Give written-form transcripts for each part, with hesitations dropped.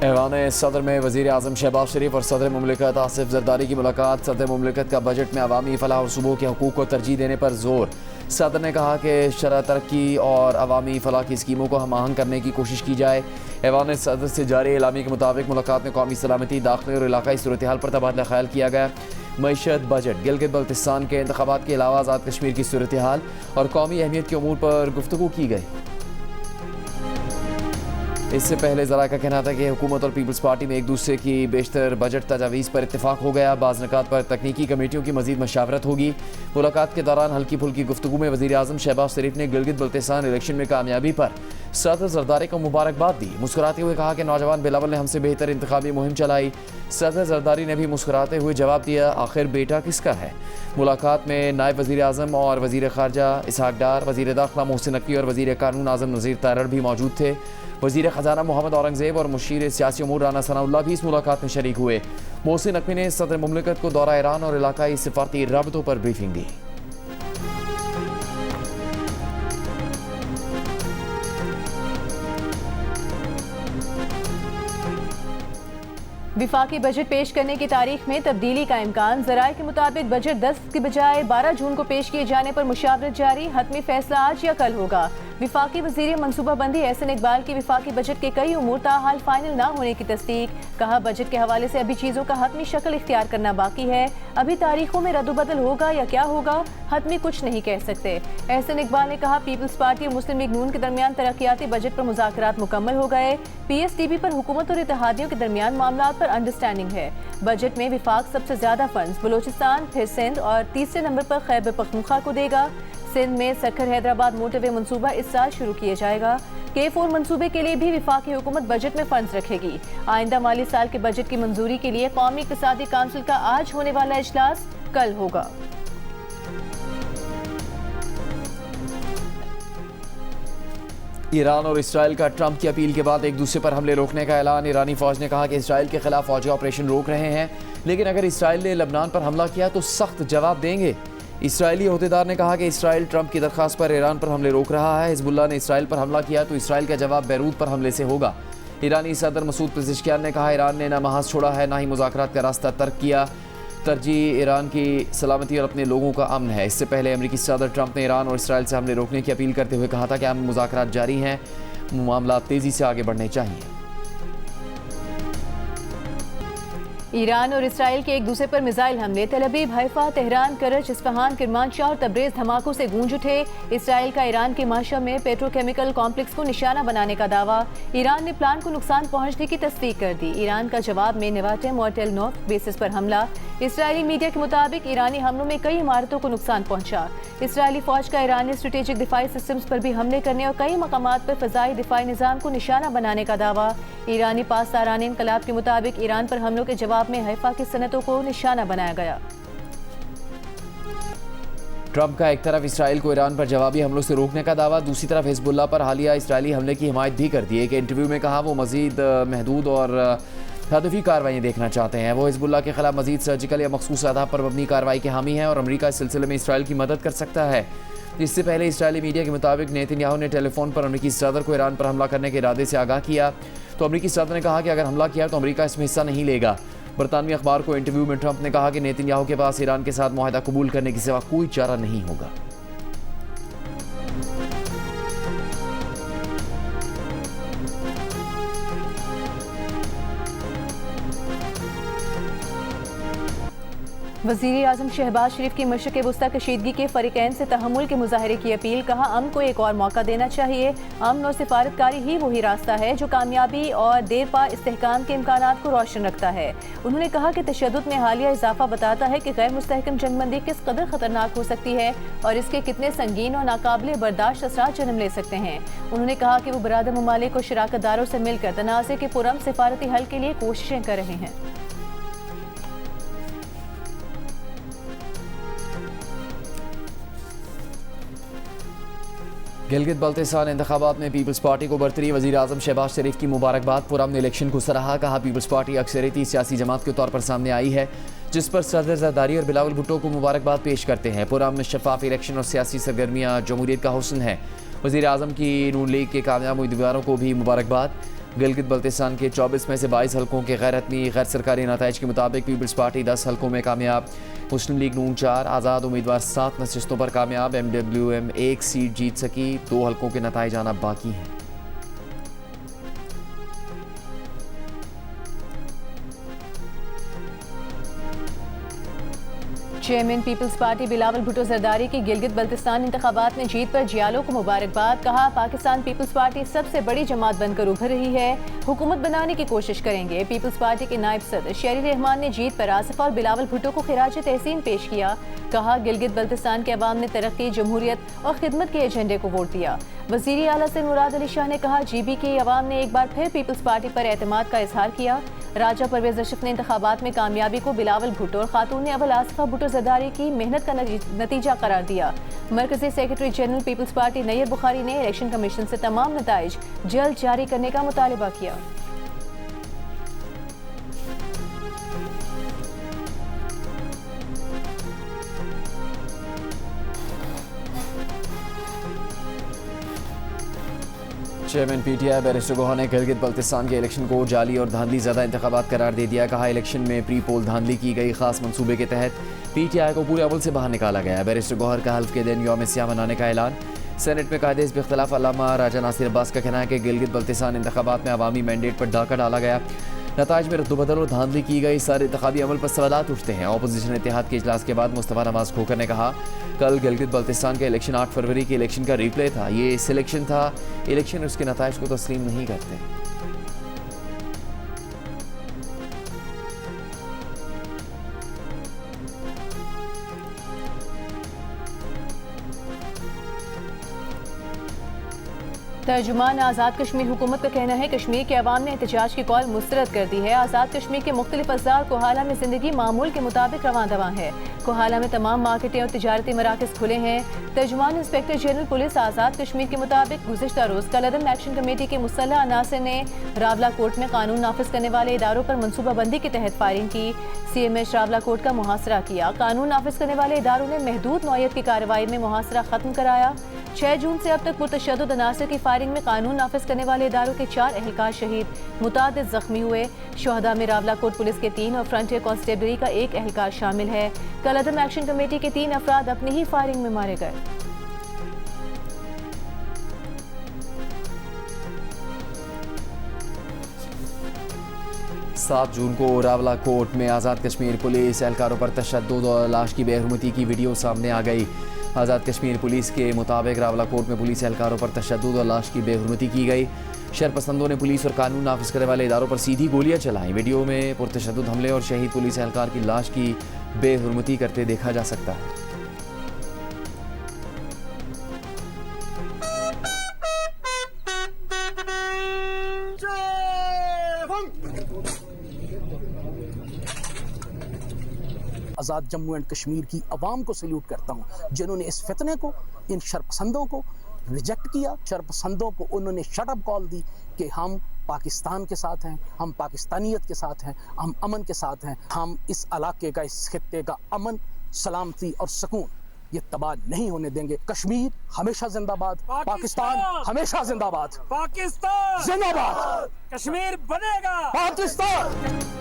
ऐवान सदर में वज़ीर आज़म शहबाज शरीफ और सदर मुमलिकत आसिफ जरदारी की मुलाकात। सदर मुमलिकत का बजट में अवामी फलाह और सूबों के हकूक़ को तरजीह देने पर जोर। सदर ने कहा कि शरह तरक्की और अवामी फलाह की स्कीमों को हम आहंग करने की कोशिश की जाए। ऐवान सदर से जारी एलामी के मुताबिक मुलाकात में कौमी सलामती, दाखिली और इलाकाई सूरत हाल पर तबादला ख्याल किया गया। मईशत, बजट, गिलगित बल्तिस्तान के इंतखाबात के अलावा आज़ाद कश्मीर की सूरत हाल और कौमी अहमियत के अमूर पर गुफ्तगू की गई। इससे पहले ज़रा का कहना था कि हुकूमत और पीपल्स पार्टी में एक दूसरे की बेशतर बजट तजावीज़ पर इत्तेफाक हो गया। बाज़ निकात पर तकनीकी कमेटियों की मजीद मशावरत होगी। मुलाकात के दौरान हल्की फुल्की गुफ्तगू में वज़ीर आज़म शहबाज शरीफ ने गिलगित बल्तिस्तान इलेक्शन में कामयाबी पर सदर जरदारी को मुबारकबाद दी। मुस्कुराते हुए कहा कि नौजवान बिलावल ने हमसे बेहतर इंतखाबी मुहिम चलाई। सदर जरदारी ने भी मुस्कुराते हुए जवाब दिया, आखिर बेटा किसका है। मुलाकात में नायब वज़ीर आज़म और वज़ीर ख़ारजा इसहाक डार, वज़ीर दाखिला मोहसिन नकवी और वज़ीर कानून आज़म नज़ीर तारड़ भी मौजूद थे। वज़ीर ख़जाना मोहम्मद औरंगज़ेब और मुशीर सियासी उमूर राना सनाउल्लाह भी इस मुलाकात में शरीक हुए। मोहसिन नकवी ने सदर मुमलिकत को दौरा ईरान और इलाकाई सिफारती राबतों पर ब्रीफिंग दी। विफाकी बजट पेश करने की तारीख में तब्दीली का इम्कान। ज़राए के मुताबिक बजट 10 की बजाय 12 जून को पेश किए जाने पर मुशावरत जारी। हतमी फैसला आज या कल होगा। विफाकी वज़ीर मनसूबाबंदी एहसन इकबाल की विफाकी बजट के कई उमूर ताहाल फाइनल ना होने की तस्दीक। कहा, बजट के हवाले से अभी चीज़ों का हतमी शक्ल इख्तियार करना बाकी है। अभी तारीखों में रद्दबदल होगा या क्या होगा, हतमी कुछ नहीं कह सकते। एहसन इकबाल ने कहा, पीपल्स पार्टी और मुस्लिम लीग नून के दरमियान तरक्याती बजट पर मुज़ाकरात मुकम्मल हो गए। PSTB पर हुकूमत और इत्तेहादियों के दरमियान मामलात पर अंडरस्टैंडिंग है। बजट में विफाक सबसे ज्यादा फंड्स बलोचिस्तान, फिर सिंध और तीसरे नंबर पर खैबर पख्तूनख्वा को देगा। सिंध में सखर हैदराबाद मोटरवे मनसूबा इस साल शुरू किया जाएगा। K4 मनसूबे के लिए भी विफाकी हुकूमत बजट में फंड्स रखेगी। आइंदा माली साल के बजट की मंजूरी के लिए कौमी इक़्तिसादी काउंसिल का आज होने वाला इजलास कल होगा। ईरान और इसराइल का ट्रंप की अपील के बाद एक दूसरे पर हमले रोकने का ऐलान। ईरानी फौज ने कहा कि इसराइल के खिलाफ फौजी ऑपरेशन रोक रहे हैं, लेकिन अगर इसराइल ने लबनान पर हमला किया तो सख्त जवाब देंगे। इसराइली अहदेदार ने कहा कि इसराइल ट्रंप की दरख्वास्त पर ईरान पर हमले रोक रहा है। हिजबुल्लाह ने इसराइल पर हमला किया तो इसराइल का जवाब बैरूत पर हमले से होगा। ईरानी सदर मसूद पेज़ेश्कियान ने कहा, ईरान ने ना महाज छोड़ा है, ना ही मुज़ाकरात का रास्ता तर्क किया। तरजीह ईरान की सलामती और अपने लोगों का अमन है। इससे पहले अमेरिकी सदर ट्रंप ने ईरान और इसराइल से हमले रोकने की अपील करते हुए कहा था कि अमन मुज़ाकरात जारी हैं, मामला तेज़ी से आगे बढ़ने चाहिए। ईरान और इसराइल के एक दूसरे पर मिसाइल हमले। तेल अवीव, हैफा, तेहरान, करच, इस्फहान, किरमानशाह और तब्रेज़ धमाकों से गूंज उठे। इसराइल का ईरान के माशा में पेट्रोकेमिकल कॉम्प्लेक्स को निशाना बनाने का दावा। ईरान ने प्लान को नुकसान पहुंचने की तस्दीक कर दी। ईरान का जवाब में नेवाटेम और टेल नोफ बेसिस पर हमला। इसराइली मीडिया के मुताबिक ईरानी हमलों में कई इमारतों को नुकसान पहुंचा। इसराइली फौज का ईरानी स्ट्रेटेजिक दिफाई सिस्टम्स पर भी हमले करने और कई मकामात पर फ़ज़ाई दिफाई निज़ाम को निशाना बनाने का दावा। ईरानी पासदारान इनकलाब के मुताबिक ईरान पर हमलों के जवाब में हैफा की सनतों को निशाना बनाया गया। ट्रंप का एक तरफ इसराइल को ईरान पर जवाबी हमलों से रोकने का दावा, दूसरी तरफ हिजबुल्लाह पर हालिया इसराइली हमले की हिमायत भी कर दी। एक इंटरव्यू में कहा वो मजीद महदूद और हदफी कार्रवाई देखना चाहते हैं। वो हिजबुल्लाह के खिलाफ मजीद सर्जिकल या मखसूस आधार पर मबनी कार्रवाई के हामी हैं और अमरीका इस सिलसिले में इसराइल की मदद कर सकता है। इससे पहले इसराइली मीडिया के मुताबिक नेतन्याहू ने टेलीफोन पर अमरीकी सदर को ईरान पर हमला करने के इरादे से आगाह किया, तो अमरीकी सदर ने कहा कि अगर हमला किया तो अमरीका इसमें हिस्सा नहीं लेगा। बरतानवी अखबार को इंटरव्यू में ट्रंप ने कहा कि नेतन्याहू के पास ईरान के साथ मुआहदा कबूल करने के सिवा कोई चारा नहीं होगा। वज़ीर आज़म शहबाज शरीफ की मशरिक़ वुस्ता कशीदगी के फ़रीक़ैन से तहम्मुल के मुज़ाहरे की अपील। कहा, अमन को एक और मौका देना चाहिए। अमन और सिफारतकारी ही वही रास्ता है जो कामयाबी और देर पा इस्तेहकाम के इम्कानात को रोशन रखता है। उन्होंने कहा कि तशद्दुद में हालिया इजाफा बताता है कि गैर मुस्तहकम जंगबंदी किस कदर ख़तरनाक हो सकती है और इसके कितने संगीन और नाकाबिले बर्दाश्त असरात जन्म ले सकते हैं। उन्होंने कहा कि वो बरादर ममालिक और शराकतदारों से मिलकर तनाज़े के पुरअमन सिफारती हल के लिए कोशिशें कर रहे हैं। गिलगित बल्तिस्तान इंतखाबात में पीपल्स पार्टी को बरतरी। वज़ीर आज़म शहबाज शरीफ की मुबारकबाद। पुरअमन इलेक्शन को सराहा। कहा, पीपल्स पार्टी अक्सरियती सियासी जमात के तौर पर सामने आई है, जिस पर सदर जरदारी और बिलावल भुट्टो को मुबारकबाद पेश करते हैं। पुरअमन शफाफ इलेक्शन और सियासी सरगर्मियाँ जमहूरियत का हुस्न है। वज़ीर आज़म की नून लीग के कामयाब उम्मीदवारों को भी मुबारकबाद। गिलगित बल्तिस्तान के 24 में से 22 हलकों के गैर हतमी गैर सरकारी नताइज के मुताबिक पीपल्स पार्टी 10 हलकों में कामयाब, मुस्लिम लीग नून 4, आज़ाद उम्मीदवार 7 नशिस्तों पर कामयाब, MWM 1 सीट जीत सकी, 2 हलकों के नताइज आना बाकी हैं। चेयरमैन पीपल्स पार्टी बिलावल भुट्टो जरदारी की गिलगित बल्तिस्तान इंतखाबात में जीत पर जियालो को मुबारकबाद। कहा, पाकिस्तान पीपल्स पार्टी सबसे बड़ी जमात बनकर उभर रही है, हुकूमत बनाने की कोशिश करेंगे। पीपल्स पार्टी के नायब सदर शेरी रहमान ने जीत पर आसिफ और बिलावल भुट्टो को खिराज तहसीन पेश किया। कहा, गिलगित बल्तिस्तान के अवाम ने तरक्की, जमहूरियत और खिदमत के एजेंडे को वोट दिया। वजीर आला से मुराद अली शाह ने कहा, GB के अवाम ने एक बार फिर पीपल्स पार्टी पर एतमाद का इजहार किया। राजा परवेज अशरफ ने इंतखाबात में कामयाबी को बिलावल भुट्टो और खातून ने अवल आसिफा भुट्टो जरदारी की मेहनत का नतीजा करार दिया। मरकजी सेक्रेटरी जनरल पीपल्स पार्टी नैयर बुखारी ने इलेक्शन कमीशन से तमाम नताइज जल्द जारी करने का मुतालबा किया। चेयरमैन PTI बैरिस्टर गोहा ने गिलगित बल्तिस्तान के इलेक्शन को जाली और धांधली ज़्यादा इंतखाबात करार दे दिया। कहा, इलेक्शन में प्री पोल धांधली की गई, खास मंसूबे के तहत PTI को पूरे अमल से बाहर निकाला गया। बैरिस्टर गौहर का हल्फ के दिन यौम सियाह मनाने का ऐलान। सेनेट में कायदे इस इख्तलाफ अल्लामा राजा नासिर अब्बास का कहना है कि गिलगित बल्तिस्तान इंतखाबात में अवामी मैंडेट पर डाका डाला गया, नताइज में रद्दबदल और धांधली की गई, सारे इंतखाबी अमल पर सवालात उठते हैं। अपोजिशन इत्तेहाद के इजलास के बाद मुस्तफा नवाज खोकर ने कहा, कल गिलगित बल्तिस्तान का इलेक्शन 8 फरवरी के इलेक्शन का रिप्ले था, ये सिलेक्शन था, इलेक्शन उसके नताइज को तस्लीम नहीं करते। तर्जुमान आज़ाद कश्मीर हुकूमत का कहना है, कश्मीर के अवाम ने एहतजाज की कॉल मुस्तरद कर दी है। आज़ाद कश्मीर के मुख्तलिफ अज़लार कोहाला में ज़िंदगी मामूल के मुताबिक रवां दवां है। कोहाला में तमाम मार्केटें और तिजारती मराकज़ खुले हैं। तर्जुमान inspector general police Azad Kashmir के मुताबिक गुज़िश्ता रोज़ कलअदम एक्शन कमेटी के मुसल्लह अनासर ने रावला कोट में कानून नाफिज करने वाले इदारों पर मनसूबाबंदी के तहत फायरिंग की। CMH रावला कोट का मुहासरा किया। कानून नाफिज करने वाले इदारों ने महदूद नौयत की कार्रवाई में मुहासरा खत्म कराया। 6 जून से अब तक पुरतशद्दुद अनासर की फायरिंग में कानून नाफिज करने वाले इदारों के 4 एहलकार शहीद, मुतादिद जख्मी हुए। शोहदा में रावला कोट पुलिस के 3 और फ्रंटियर कांस्टेबलरी का 1 एहलकार शामिल है। कलअदम एक्शन कमेटी के 3 अफराद अपनी ही फायरिंग में मारे गए। 7 जून को रावला कोट में आज़ाद कश्मीर पुलिस एहलकारों पर तशद्दुद और लाश की बेहरमती की वीडियो सामने आ गई। आज़ाद कश्मीर पुलिस के मुताबिक रावला कोट में पुलिस एहलकारों पर तशद्दुद और लाश की बेहरमती की गई। शरपसंदों ने पुलिस और कानून नाफिज करने वाले इदारों पर सीधी गोलियां चलाई। वीडियो में पुरतशद्दुद हमले और शहीद पुलिस एहलकार की लाश की बेहरमती करते देखा जा सकता है। आज़ाद जम्मू एंड कश्मीर की आवाम को सल्यूट करता हूँ, जिन्होंने इस फितने को, इन शरपसंदों को रिजेक्ट किया। शरपसंदों को उन्होंने शटअप कॉल दी कि हम पाकिस्तान के साथ हैं, हम पाकिस्तानियत के साथ हैं, हम अमन के साथ हैं, हम इस इलाके का, इस खित्ते का अमन, सलामती और सुकून ये तबाह नहीं होने देंगे। कश्मीर हमेशा जिंदाबाद, पाकिस्तान हमेशा जिंदाबाद, पाकिस्तान जिंदाबाद, कश्मीर बनेगा पाकिस्तान।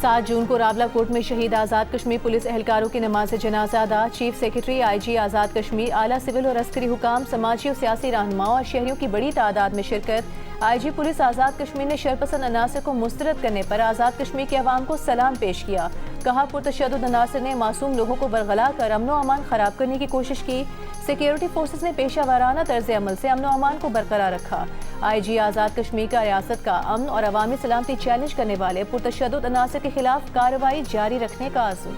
7 जून को रावला कोट में शहीद आज़ाद कश्मीर पुलिस एहलकारों की नमाज जनाजा अदा। Chief secretary IG Azad Kashmir, आला सिविल और अस्करी हुकाम, समाजी और सियासी रहनुमाओं और शहरियों की बड़ी तादाद में शिरकत। IG पुलिस आज़ाद कश्मीर ने शरपसंद अनासर को मुस्तरद करने पर आज़ाद कश्मीर के अवाम को सलाम पेश किया। कहा, पुरतशद्दुद अनासर ने मासूम लोगों को बरगला कर अमनो अमान खराब करने की कोशिश की। सिक्योरिटी फोर्सेस ने पेशा वाराना तर्ज अमल से अमनो अमान को बरकरार रखा। IG आज़ाद कश्मीर का रियासत का अमन और अवामी सलामती चैलेंज करने वाले पुरतशद्दुद अनासर के खिलाफ कार्रवाई जारी रखने का आज़म।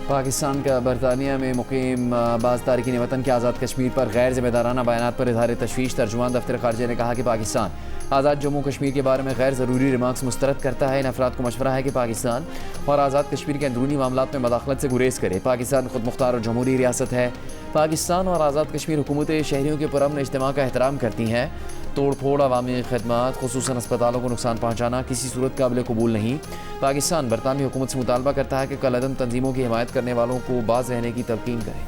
पाकिस्तान का बरतानिया में मुकीम बाज़ तारकीन वतन के आज़ाद कश्मीर पर गैर जिम्मेदाराना बयानात पर इज़हार तशवीश। तर्जुमान दफ्तर ख़ारजा ने कहा कि पाकिस्तान आज़ाद जम्मू कश्मीर के बारे में गैर ज़रूरी रिमार्क्स मुस्तरद करता है। इन अफराद को मशवरा है कि पाकिस्तान और आज़ाद कश्मीर के अंदरूनी मामलात में मदाखलत से गुरेज करे। पाकिस्तान खुद मुख्तार और जमहूरी रियासत है। पाकिस्तान और आज़ाद कश्मीर हुकूमतें शहरियों के पुरअमन इज्तिमा का एहतराम करती हैं। तोड़ फोड़, अवामी खदमात, खुसूसन अस्पतालों को नुकसान पहुँचाना किसी सूरत काबिल कबूल नहीं। पाकिस्तान बरतानवी हुकूमत से मुतालबा करता है कि कलअदम तंजीमों की हिमायत करने वालों को बाज रहने की तलकीन करे।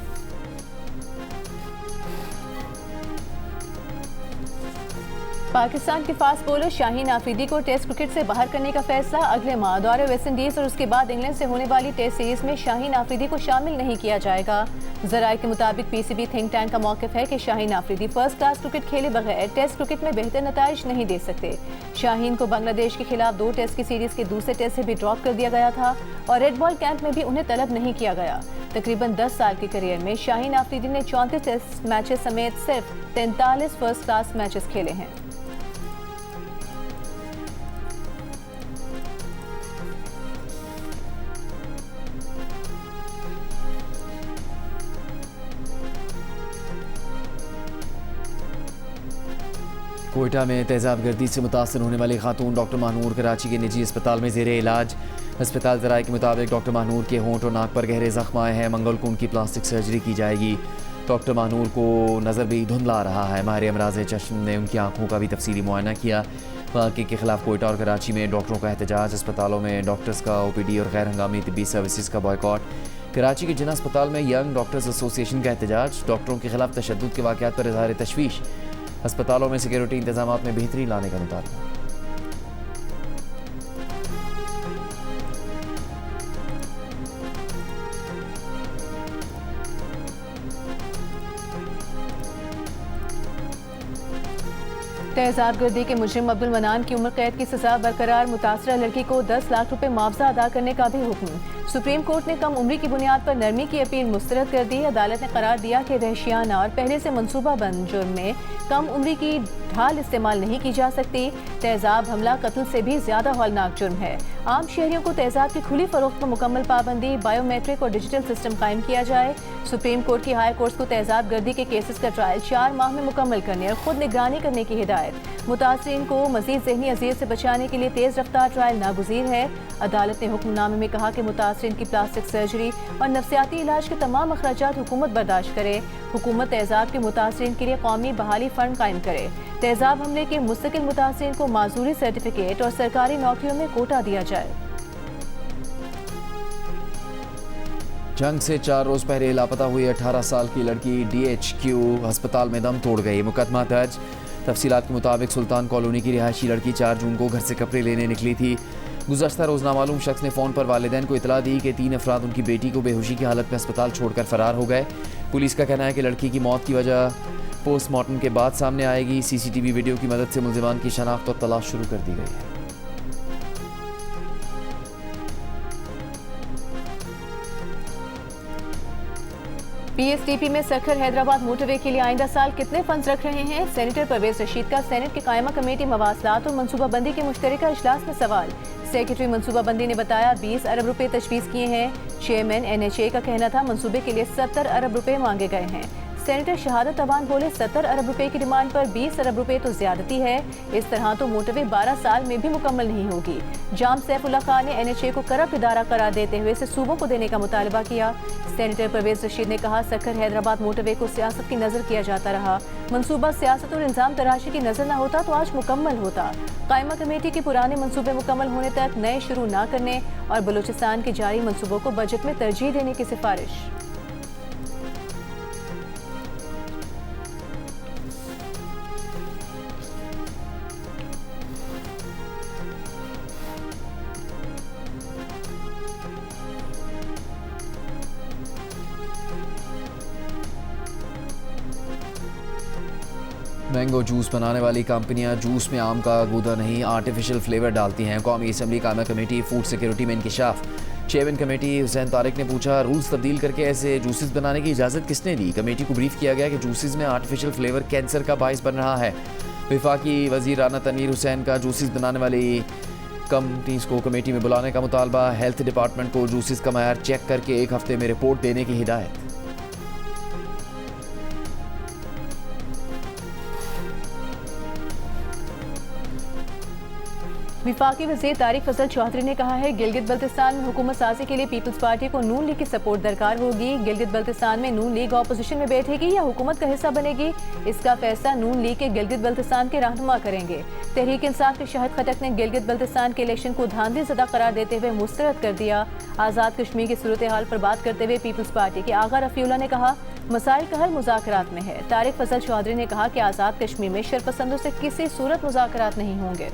पाकिस्तान के फास्ट बॉलर शाहीन आफरीदी को टेस्ट क्रिकेट से बाहर करने का फैसला। अगले माह दौरे वेस्ट इंडीज और उसके बाद इंग्लैंड से होने वाली टेस्ट सीरीज में शाहीन आफरीदी को शामिल नहीं किया जाएगा। जराये के मुताबिक पीसीबी थिंक टैंक का मौक़िफ़ है कि Shaheen Afridi first class cricket खेले बगैर टेस्ट क्रिकेट में बेहतर नताइज नहीं दे सकते। शाहीन को बांग्लादेश के खिलाफ 2 टेस्ट की सीरीज के दूसरे टेस्ट से भी ड्रॉप कर दिया गया था और रेड बॉल कैंप में भी उन्हें तलब नहीं किया गया। तकरीबन 10 साल के करियर में शाहीन आफरीदी ने 34 टेस्ट मैचेस समेत सिर्फ 43 फर्स्ट क्लास मैचेस खेले हैं। कोयटा में तेज़ाब गर्दी से मुतासर होने वाली खातून डॉक्टर महानूर कराची के निजी अस्पताल में ज़ेरे इलाज। अस्पताल ज़राए के मुताबिक डॉक्टर महानूर के होंठ और नाक पर गहरे ज़ख्म आए हैं। मंगल को उनकी प्लास्टिक सर्जरी की जाएगी। डॉक्टर महानूर को नज़र भी धुंधला आ रहा है। माहिर अमराज़ चश्म ने उनकी आंखों का भी तफसीली मुआयना किया। वाक़े के खिलाफ कोयटा और कराची में डॉक्टरों का एहतजाज। अस्पतालों में डॉक्टर्स का OPD और गैर हंगामी तिब्बी सर्विसेज का बॉयकॉट। कराची के जिना अस्पताल में यंग डॉक्टर्स एसोसिएशन का एहतजाज। डॉक्टरों के खिलाफ तशद्दुद के वाक़यात पर इज़हार तशवीश। अस्पतालों में सिक्योरिटी इंतजामात में बेहतरी लाने का मुतालबा। तेज़ाब गर्दी के मुजरिम अब्दुल मनान की उम्र कैद की सजा बरकरार। मुतासरा लड़की को 10 लाख रुपए मुआवजा अदा करने का भी हुक्म। सुप्रीम कोर्ट ने कम उम्री की बुनियाद पर नरमी की अपील मुस्तरद कर दी। अदालत ने करार दिया कि वहशियाना और पहले से मनसूबाबंद जुर्म में कम उम्री की ढाल इस्तेमाल नहीं की जा सकती। तेज़ाब हमला कत्ल से भी ज्यादा हौलनाक जुर्म है। आम शहरियों को तेज़ाब की खुली फरोख्त पर मुकम्मल पाबंदी, बायोमेट्रिक और डिजिटल सिस्टम कायम किया जाए। सुप्रीम कोर्ट की हाई कोर्ट को तेज़ाब गर्दी के केसेस का ट्रायल 4 माह में मुकम्मल करने और खुद निगरानी करने की हिदायत। मुतासरीन को मजीद ज़हनी अज़ियत से बचाने के लिए तेज़ रफ्तार ट्रायल नागुज़ीर है। अदालत ने हुक्मनामे में कहा कि मुतासरीन की प्लास्टिक सर्जरी और नफ्सियाती इलाज के तमाम अखराजात हुकूमत बर्दाश्त करे। हुकूमत तेज़ाब के मुतासरीन के लिए कौमी बहाली फंड कायम करे। तेज़ाब हमले के मुस्तकिल मुतासरीन को माजूरी सर्टिफिकेट और सरकारी नौकरियों में कोटा दिया जाए। जंग से 4 रोज पहले लापता हुई 18 साल की लड़की DHQ अस्पताल में दम तोड़ गई। मुकदमा दर्ज। तफसीलात के मुताबिक सुल्तान कॉलोनी की रिहायशी लड़की 4 जून को घर से कपड़े लेने निकली थी। गुज़श्ता रोज़ नामालूम शख्स ने फ़ोन पर वालिदैन को इतला दी कि 3 अफराद उनकी बेटी को बेहोशी की हालत में अस्पताल छोड़कर फरार हो गए। पुलिस का कहना है कि लड़की की मौत की वजह पोस्टमार्टम के बाद सामने आएगी। CCTV वीडियो की मदद से मुलजिमान की शनाख्त और तलाश शुरू कर दी गई है। PSTP में सखर हैदराबाद मोटरवे के लिए आइंदा साल कितने फंड्स रख रहे हैं? सेनेटर परवेज रशीद का सेनेट की कायमा कमेटी मवासलात और मनसूबाबंदी के मुश्तरका इजलास में सवाल। सेक्रेटरी मनसूबाबंदी ने बताया 20 अरब रुपए तजवीज़ किए हैं। चेयरमैन NHA का कहना था मनसूबे के लिए 70 अरब रुपए मांगे गए हैं। सेनेटर शहादत अवान बोले 70 अरब रुपए की डिमांड पर 20 अरब रुपए तो ज्यादती है। इस तरह तो मोटरवे 12 साल में भी मुकम्मल नहीं होगी। जाम सैफुल्लाह खान ने NHA को करप्ट इदारा करार देते हुए इसे सूबों को देने का मुतालबा किया। सेनेटर परवेज रशीद ने कहा सखर हैदराबाद मोटरवे को सियासत की नजर किया जाता रहा। मनसूबा सियासत और इंजाम तराशी की नजर न होता तो आज मुकम्मल होता। कायमा कमेटी के पुराने मनसूबे मुकम्मल होने तक नए शुरू न करने और बलूचिस्तान के जारी मनसूबों को बजट में तरजीह देने की सिफारिश। मैंगो जूस बनाने वाली कंपनियां जूस में आम का गूदा नहीं आर्टिफिशियल फ्लेवर डालती हैं। कौमी असम्बली कायमा कमेटी फूड सिक्योरिटी में इंकिशाफ। चेयरमैन कमेटी हुसैन तारिक ने पूछा रूल्स तब्दील करके ऐसे जूसेस बनाने की इजाज़त किसने दी? कमेटी को ब्रीफ किया गया कि जूसेस में आर्टिफिशियल फ्लेवर कैंसर का बाइस बन रहा है। वफाकी वज़ीर राना तनवीर हुसैन का जूसेस बनाने वाली कंपनीज को कमेटी में बुलाने का मुतालबा। हेल्थ डिपार्टमेंट को जूसेस का मयार चेक करके 1 हफ्ते में रिपोर्ट देने की हिदायत। विफाकी वज़ीर तारिक फजल चौधरी ने कहा है गिलगित बल्तिस्तान में हुकूमत साजी के लिए पीपल्स पार्टी को नून लीग की सपोर्ट दरकार होगी। गिलगित बल्तिस्तान में नून लीग अपोजिशन में बैठेगी या हुकूमत का हिस्सा बनेगी, इसका फैसला नून लीग के गिलगित बल्तिस्तान के रहनुमा करेंगे। तहरीक इंसाफ के शहद खटक ने गिलगित बल्तिस्तान के इलेक्शन को धांधलीज़दा करार देते हुए मुस्तरद कर दिया। आज़ाद कश्मीर की सूरत हाल पर बात करते हुए पीपल्स पार्टी के आगा रफ़ीउल्लाह ने कहा मसाइल का हल मुज़ाकरात में है। तारिक फजल चौधरी ने कहा कि आज़ाद कश्मीर में शरपसंदों से किसी सूरत मुज़ाकरात नहीं होंगे।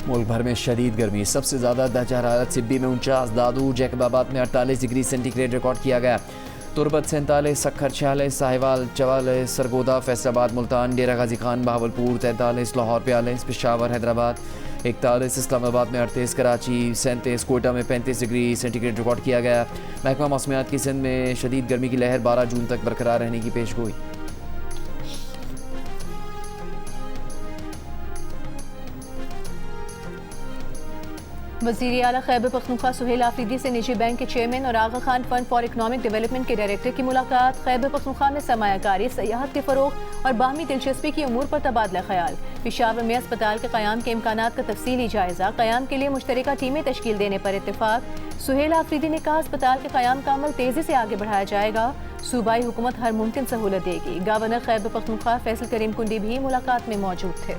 मुल्क भर में शदीद गर्मी, सबसे ज़्यादा दर्जा हरारत सिब्बी में 49, दादू जैकबाबाद में 48 डिग्री सेंटीग्रेड रिकॉर्ड किया गया। तुरबत 47, सखर 46, साहिवाल 44, सरगोदा, फैसलाबाद, मुल्तान, डेरा गाजी खान, बहावलपुर 43, लाहौर 42, पेशावर, हैदराबाद 41, इस्लामाबाद में 38, कराची 37, कोयटा में 35 डिग्री सेंटीग्रेड रिकॉर्ड किया गया। महकमा मौसमियात की सिंध में शदीद गर्मी की लहर 12 जून तक बरकरार रहने की पेशगोई। वज़ीर आला खैबर पख्तूनख्वा सुहेल आफरीदी से निजी बैंक के चेयरमैन और Aga Khan fund for economic development के डायरेक्टर की मुलाकात। खैबर पख्तूनख्वा में सरमायाकारी, सयाहत के फ़रोग़ और बाहमी दिलचस्पी की उमूर पर तबादला ख्याल। पेशावर में अस्पताल के क़याम के इम्कानात का तफसीली जायज़ा, क़याम के लिए मुश्तरका टीमें तश्कील देने पर इत्तेफाक। सुहेल आफरीदी ने कहा अस्पताल के क़याम का अमल तेज़ी से आगे बढ़ाया जाएगा। सूबाई हुकूमत हर मुमकिन सहूलत देगी। गवर्नर खैबर पख्तूनख्वा फैसल करीम कुंडी भी मुलाकात में मौजूद थे।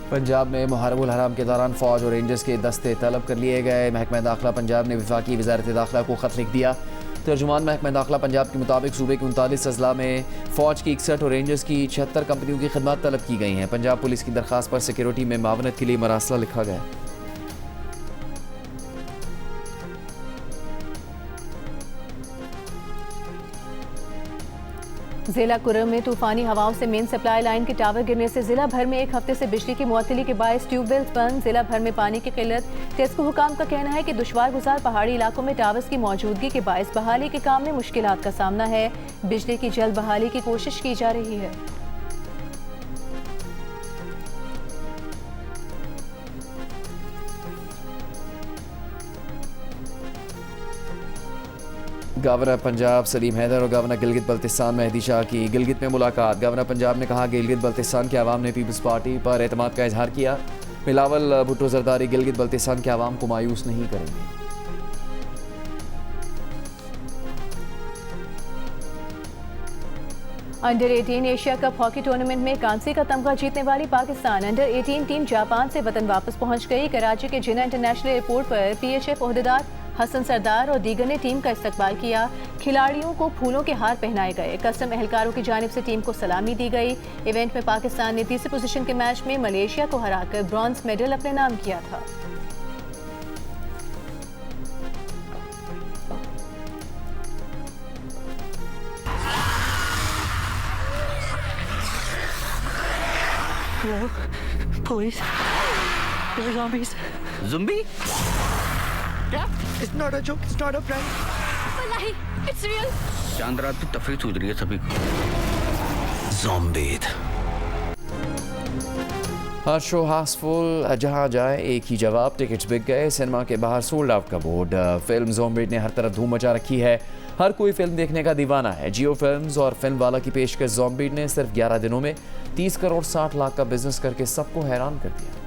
पंजाब में मुहर्रमुल हराम के दौरान फ़ौज और रेंजर्स के दस्ते तलब कर लिए गए। महकमा दाखिला पंजाब ने वफाकी वज़ारत दाखिला को ख़त लिख दिया। तर्जुमान महकमा दाखिला पंजाब के मुताबिक सूबे के 39 अजला में फ़ौज की 61 और रेंजर्स की 76 कंपनियों की खिदमत तलब की गई हैं। पंजाब पुलिस की दरख्वास्त पर सिक्योरिटी में मावनत के लिए मरासला लिखा गया। जिला कुर्रम में तूफानी हवाओं से मेन सप्लाई लाइन के टावर गिरने से जिला भर में एक हफ्ते से बिजली की मुअत्तली के बायस ट्यूबवेल्स बंद। जिला भर में पानी की किल्लत। टेस्को हुकाम का कहना है कि दुश्वार गुजार पहाड़ी इलाकों में टावर्स की मौजूदगी के बायस बहाली के काम में मुश्किलात का सामना है। बिजली की जल्द बहाली की कोशिश की जा रही है। गवर्नर पंजाब सलीम हैदर और गवर्नर गिलगित बल्तिस्तान मेहदी शाह की गिलगित में मुलाकात। गवर्नर पंजाब ने कहा गिलगित बल्तिस्तान के अवाम ने पीपल्स पार्टी पर एतमाद का इजहार किया। बिलावल भुट्टो जरदारी गिलगित बल्तिस्तान के अवाम को मायूस नहीं करेंगे। Under 18 Asia cup hockey tournament में कांसे का तमगा जीतने वाली पाकिस्तान अंडर 18 टीम जापान से वतन वापस पहुंच गई। कराची के जिन्ना इंटरनेशनल एयरपोर्ट पर PHF ओहदेदार हसन सरदार और दीगर ने टीम का इस्तकबाल किया। खिलाड़ियों को फूलों के हार पहनाए गए। कस्टम एहलकारों की जानिब से टीम को सलामी दी गई। इवेंट में पाकिस्तान ने तीसरी पोजीशन के मैच में मलेशिया को हराकर ब्रॉन्ज मेडल अपने नाम किया था। Hello? Police? There are zombies. Zombie? Yeah, it's not a joke, it's not a prank. Wallahi, it's real. चांद रात की तफरीह सूझ रही है सभी को। Zombied. हर शो हाउसफुल, जहाँ जाए एक ही जवाब। टिकट्स बिक गए। सिनेमा के बाहर सोल्ड आउट का बोर्ड। फिल्म ज़ॉम्बीड ने हर तरफ धूम मचा रखी है। हर कोई फिल्म देखने का दीवाना है। जियो फिल्म्स और फिल्म वाला की पेशकश ज़ॉम्बीड ने सिर्फ 11 दिनों में 30 करोड़ 60 लाख का बिजनेस करके सबको हैरान कर दिया।